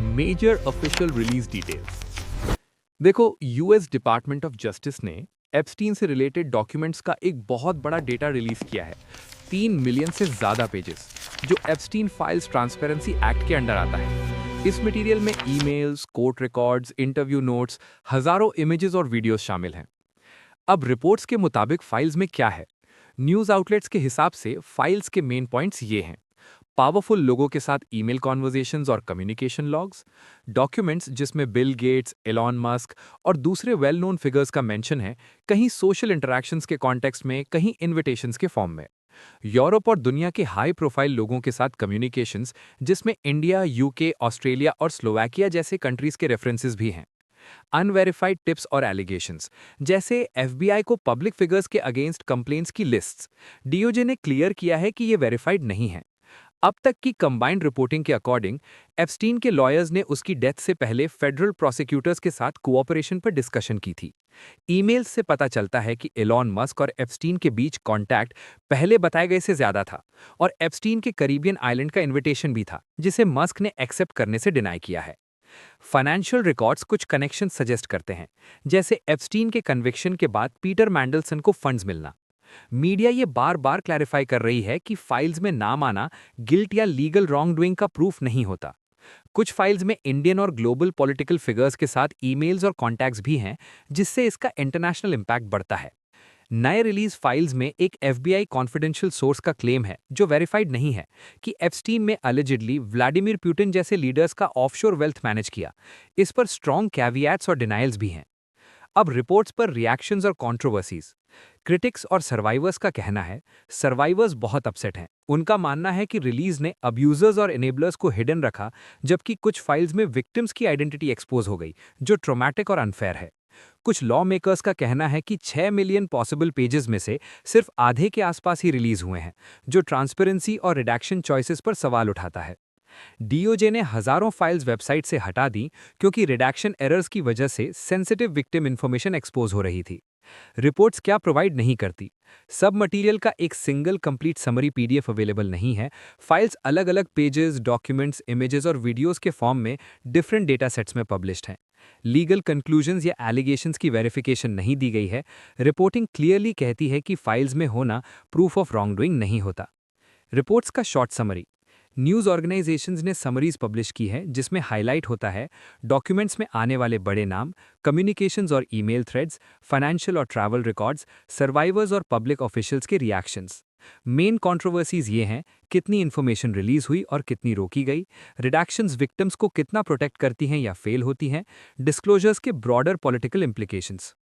Major official release details. देखो, US department of justice ने Epstein से रिलेटेड डॉक्यूमेंट्स का एक बहुत बड़ा डेटा रिलीज किया है। 3 मिलियन से ज्यादा पेजेस, जो एप्स्टीन फाइल्स ट्रांसपेरेंसी एक्ट के अंडर आता है। इस मटेरियल में emails, court records, interview notes, हजारों इमेजेस और वीडियोस शामिल हैं। अब रिपोर्ट्स के मुताबिक फाइल्स में क्या है? न्यूज आउटलेट्स के हिसाब से फाइल्स के मेन पॉइंट्स ये हैं: पावरफुल लोगों के साथ ईमेल कॉन्वर्जेशंस और कम्युनिकेशन लॉग्स, डॉक्यूमेंट्स जिसमें बिल गेट्स, एलॉन मस्क और दूसरे वेल नोन फिगर्स का मेंशन है, कहीं सोशल इंटरैक्शंस के कॉन्टेक्स्ट में, कहीं इनविटेशंस के फॉर्म में। यूरोप और दुनिया के हाई प्रोफाइल लोगों के साथ कम्युनिकेशंस जिसमें इंडिया, यूके, ऑस्ट्रेलिया और स्लोवाकिया जैसे कंट्रीज के रेफरेंसेस भी हैं। अनवेरिफाइड टिप्स और एलिगेशंस, जैसे एफबीआई को पब्लिक फिगर्स के अगेंस्ट कंप्लेंट्स की लिस्ट्स। डीओजे ने क्लियर किया है कि ये वेरीफाइड नहीं है। अब तक की कंबाइंड रिपोर्टिंग के अकॉर्डिंग, एप्स्टीन के लॉयर्स ने उसकी डेथ से पहले फेडरल प्रोसिक्यूटर्स के साथ कोऑपरेशन पर डिस्कशन की थी। ईमेल्स से पता चलता है कि एलॉन मस्क और एप्स्टीन के बीच कॉन्टैक्ट पहले बताए गए से ज्यादा था, और एप्स्टीन के कैरिबियन आइलैंड का इनविटेशन भी था, जिसे मस्क ने एक्सेप्ट करने से डिनाई किया है। फाइनेंशियल रिकॉर्ड्स कुछ कनेक्शन सजेस्ट करते हैं, जैसे एप्स्टीन के कन्विक्शन के बाद पीटर मैंडलसन को फंड्स मिलना। मीडिया ये बार बार क्लैरिफाई कर रही है कि फाइल्स में नाम आना गिल्ट या लीगल रॉन्ग डूइंग का प्रूफ नहीं होता। कुछ फाइल्स में इंडियन और ग्लोबल पॉलिटिकल फिगर्स के साथ ईमेल्स और कॉन्टैक्ट्स भी हैं, जिससे इसका इंटरनेशनल इंपैक्ट बढ़ता है। नए रिलीज फाइल्स में एक एफबीआई कॉन्फिडेंशियल सोर्स का क्लेम है, जो वेरीफाइड नहीं है, कि एप्स्टीन में अलिजिडली व्लादिमीर पुतिन जैसे लीडर्स का ऑफशोर वेल्थ मैनेज किया। इस पर स्ट्रॉन्ग कैविएट्स और डिनायल्स भी हैं। अब रिपोर्ट्स पर रिएक्शंस और कंट्रोवर्सीज। क्रिटिक्स और सर्वाइवर्स का कहना है, सर्वाइवर्स बहुत अपसेट हैं। उनका मानना है कि रिलीज ने अब्यूजर्स और इनेबलर्स को हिडन रखा, जबकि कुछ फाइल्स में विक्टिम्स की आइडेंटिटी एक्सपोज हो गई, जो ट्रॉमेटिक और अनफेयर है। कुछ लॉ मेकर्स का कहना है कि 6 मिलियन पॉसिबल पेजेस में से सिर्फ आधे के आसपास ही रिलीज हुए हैं, जो ट्रांसपेरेंसी और रिडैक्शन चॉइसेस पर सवाल उठाता है। डीओजे ने हजारों फाइल्स वेबसाइट से हटा दी, क्योंकि रिडैक्शन एरर्स की वजह से सेंसिटिव विक्टिम इंफॉर्मेशन एक्सपोज हो रही थी। रिपोर्ट्स क्या प्रोवाइड नहीं करती? सब मटेरियल का एक single complete summary PDF available नहीं है। फाइल्स अलग अलग पेजेस, डॉक्यूमेंट्स, इमेजेस और वीडियोस के फॉर्म में डिफरेंट डेटा सेट्स में पब्लिश्ड हैं। लीगल कंक्लूजन्स या एलिगेशंस की वेरिफिकेशन नहीं दी गई है। रिपोर्टिंग क्लियरली कहती है कि फाइल्स में होना प्रूफ ऑफ रॉन्ग डूइंग नहीं होता। रिपोर्ट्स का शॉर्ट समरी। न्यूज़ ऑर्गेनाइजेशंस ने समरीज पब्लिश की है, जिसमें हाईलाइट होता है डॉक्यूमेंट्स में आने वाले बड़े नाम, कम्युनिकेशंस और ईमेल थ्रेड्स, फाइनेंशियल और ट्रैवल रिकॉर्ड्स, सर्वाइवर्स और पब्लिक ऑफिशियल्स के रिएक्शंस। मेन कंट्रोवर्सीज ये हैं: कितनी इन्फॉर्मेशन रिलीज हुई और कितनी रोकी गई, रिडक्शंस विक्टिम्स को कितना प्रोटेक्ट करती हैं या फेल होती हैं, डिस्क्लोजर्स के ब्रॉडर पॉलिटिकल इम्प्लीकेशंस।